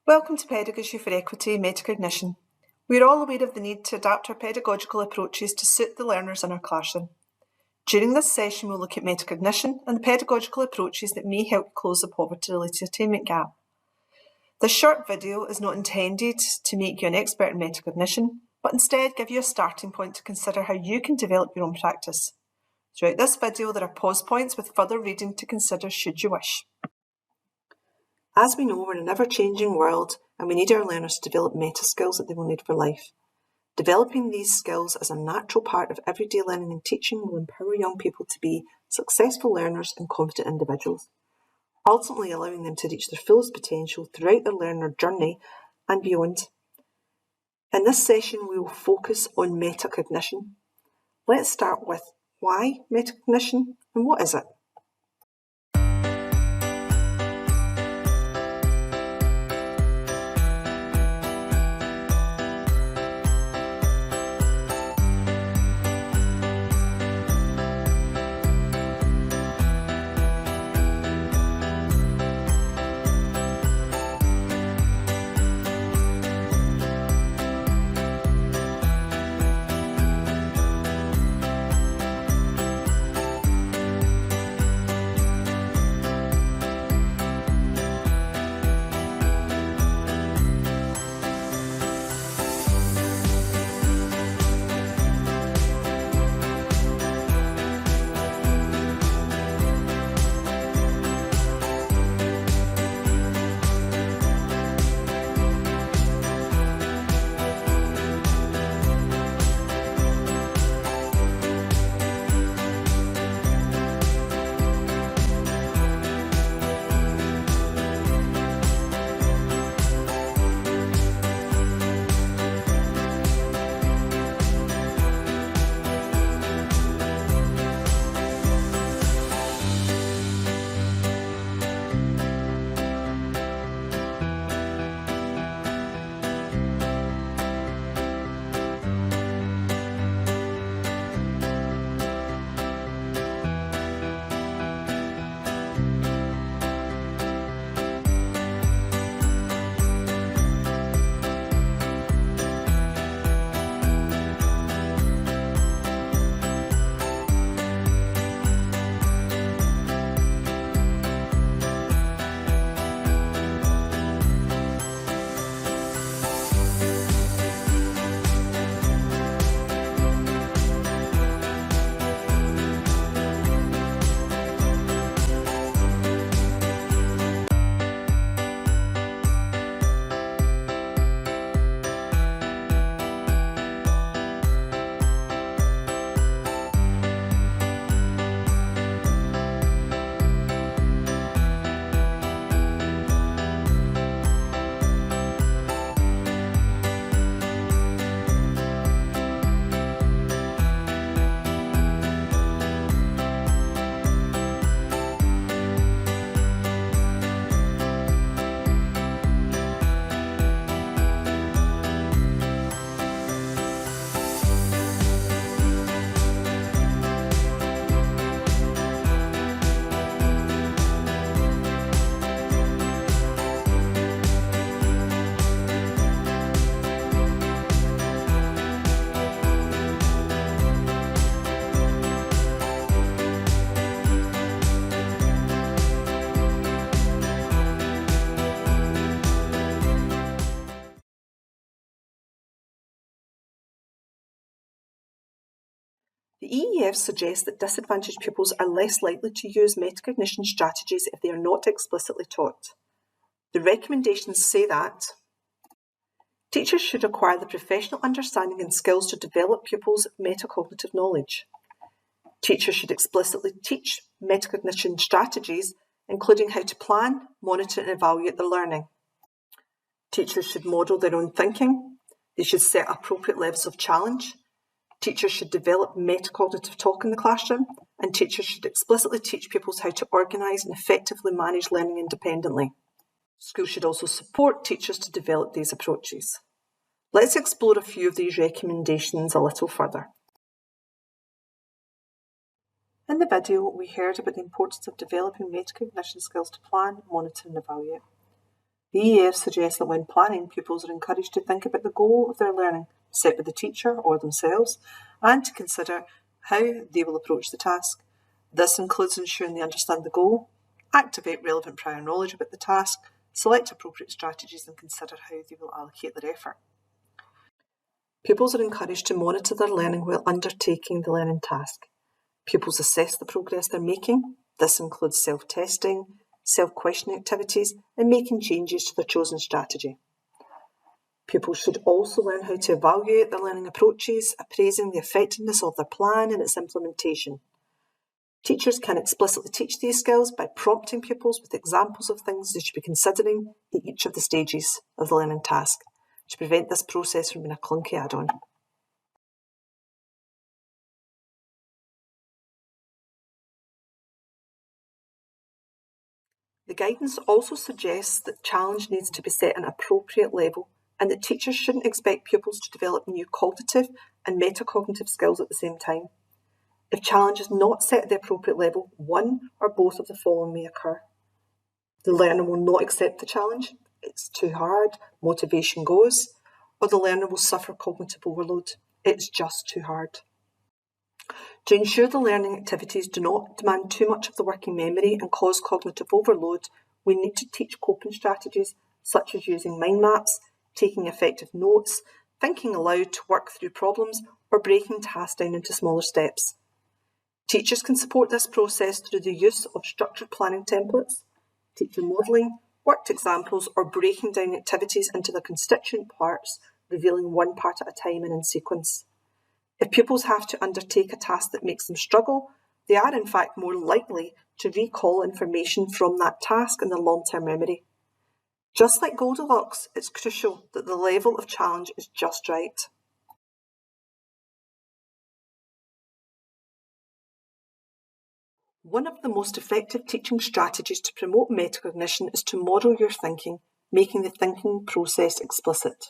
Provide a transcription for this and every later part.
Welcome to Pedagogy for Equity Metacognition. We are all aware of the need to adapt our pedagogical approaches to suit the learners in our classroom. During this session, we'll look at metacognition and the pedagogical approaches that may help close the poverty-related attainment gap. This short video is not intended to make you an expert in metacognition, but instead give you a starting point to consider how you can develop your own practice. Throughout this video, there are pause points with further reading to consider should you wish. As we know, we're in an ever-changing world and we need our learners to develop meta skills that they will need for life. Developing these skills as a natural part of everyday learning and teaching will empower young people to be successful learners and confident individuals, ultimately allowing them to reach their fullest potential throughout their learner journey and beyond. In this session, we will focus on metacognition. Let's start with why metacognition and what is it? The EEF suggests that disadvantaged pupils are less likely to use metacognition strategies if they are not explicitly taught. The recommendations say that teachers should acquire the professional understanding and skills to develop pupils' metacognitive knowledge. Teachers should explicitly teach metacognition strategies, including how to plan, monitor and evaluate their learning. Teachers should model their own thinking. They should set appropriate levels of challenge. Teachers should develop metacognitive talk in the classroom, and teachers should explicitly teach pupils how to organise and effectively manage learning independently. Schools should also support teachers to develop these approaches. Let's explore a few of these recommendations a little further. In the video, we heard about the importance of developing metacognition skills to plan, monitor and evaluate. The EAF suggests that when planning, pupils are encouraged to think about the goal of their learning, set by the teacher or themselves, and to consider how they will approach the task. This includes ensuring they understand the goal, activate relevant prior knowledge about the task, select appropriate strategies, and consider how they will allocate their effort. Pupils are encouraged to monitor their learning while undertaking the learning task. Pupils assess the progress they're making. This includes self-testing, self-questioning activities, and making changes to their chosen strategy. Pupils should also learn how to evaluate their learning approaches, appraising the effectiveness of their plan and its implementation. Teachers can explicitly teach these skills by prompting pupils with examples of things they should be considering at each of the stages of the learning task, to prevent this process from being a clunky add-on. The guidance also suggests that challenge needs to be set at an appropriate level and that teachers shouldn't expect pupils to develop new cognitive and metacognitive skills at the same time. If challenge is not set at the appropriate level, one or both of the following may occur. The learner will not accept the challenge, it's too hard, motivation goes, or the learner will suffer cognitive overload, it's just too hard. To ensure the learning activities do not demand too much of the working memory and cause cognitive overload, we need to teach coping strategies such as using mind maps, taking effective notes, thinking aloud to work through problems, or breaking tasks down into smaller steps. Teachers can support this process through the use of structured planning templates, teacher modelling, worked examples, or breaking down activities into their constituent parts, revealing one part at a time and in sequence. If pupils have to undertake a task that makes them struggle, they are in fact more likely to recall information from that task in their long-term memory. Just like Goldilocks, it's crucial that the level of challenge is just right. One of the most effective teaching strategies to promote metacognition is to model your thinking, making the thinking process explicit.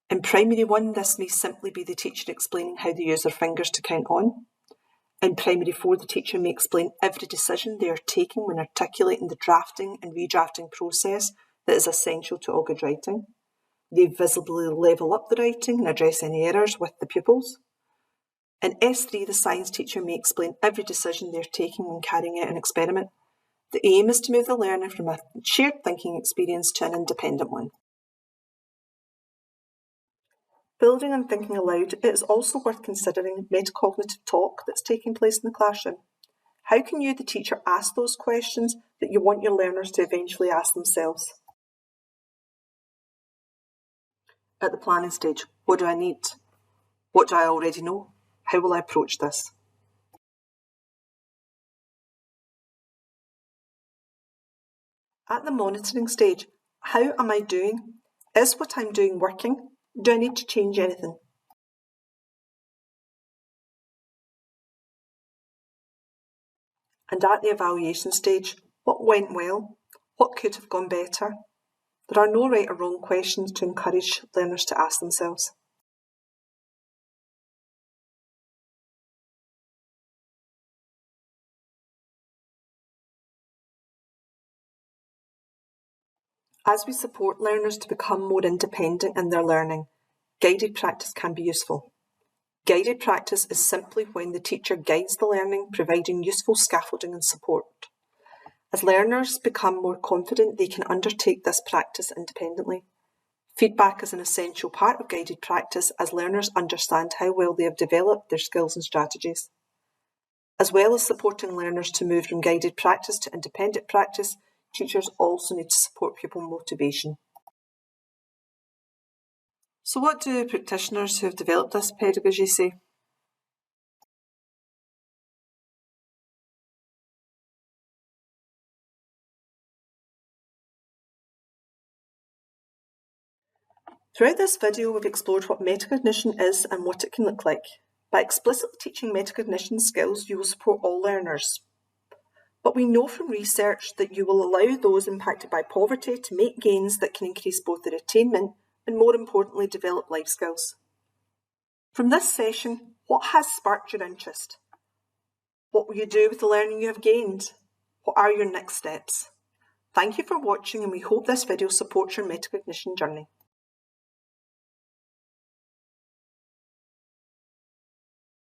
In Primary 1, this may simply be the teacher explaining how they use their fingers to count on. In Primary 4, the teacher may explain every decision they are taking when articulating the drafting and redrafting process that is essential to all good writing. They visibly level up the writing and address any errors with the pupils. In S3, the science teacher may explain every decision they are taking when carrying out an experiment. The aim is to move the learner from a shared thinking experience to an independent one. Building and thinking aloud, it is also worth considering metacognitive talk that's taking place in the classroom. How can you, the teacher, ask those questions that you want your learners to eventually ask themselves? At the planning stage, what do I need? What do I already know? How will I approach this? At the monitoring stage, how am I doing? Is what I'm doing working? Do I need to change anything? And at the evaluation stage, what went well? What could have gone better? There are no right or wrong questions to encourage learners to ask themselves. As we support learners to become more independent in their learning, guided practice can be useful. Guided practice is simply when the teacher guides the learning, providing useful scaffolding and support. As learners become more confident, they can undertake this practice independently. Feedback is an essential part of guided practice as learners understand how well they have developed their skills and strategies. As well as supporting learners to move from guided practice to independent practice, teachers also need to support pupil motivation. So what do practitioners who have developed this pedagogy say? Throughout this video, we've explored what metacognition is and what it can look like. By explicitly teaching metacognition skills, you will support all learners. But we know from research that you will allow those impacted by poverty to make gains that can increase both their attainment and, more importantly, develop life skills. From this session, what has sparked your interest? What will you do with the learning you have gained? What are your next steps? Thank you for watching, and we hope this video supports your metacognition journey.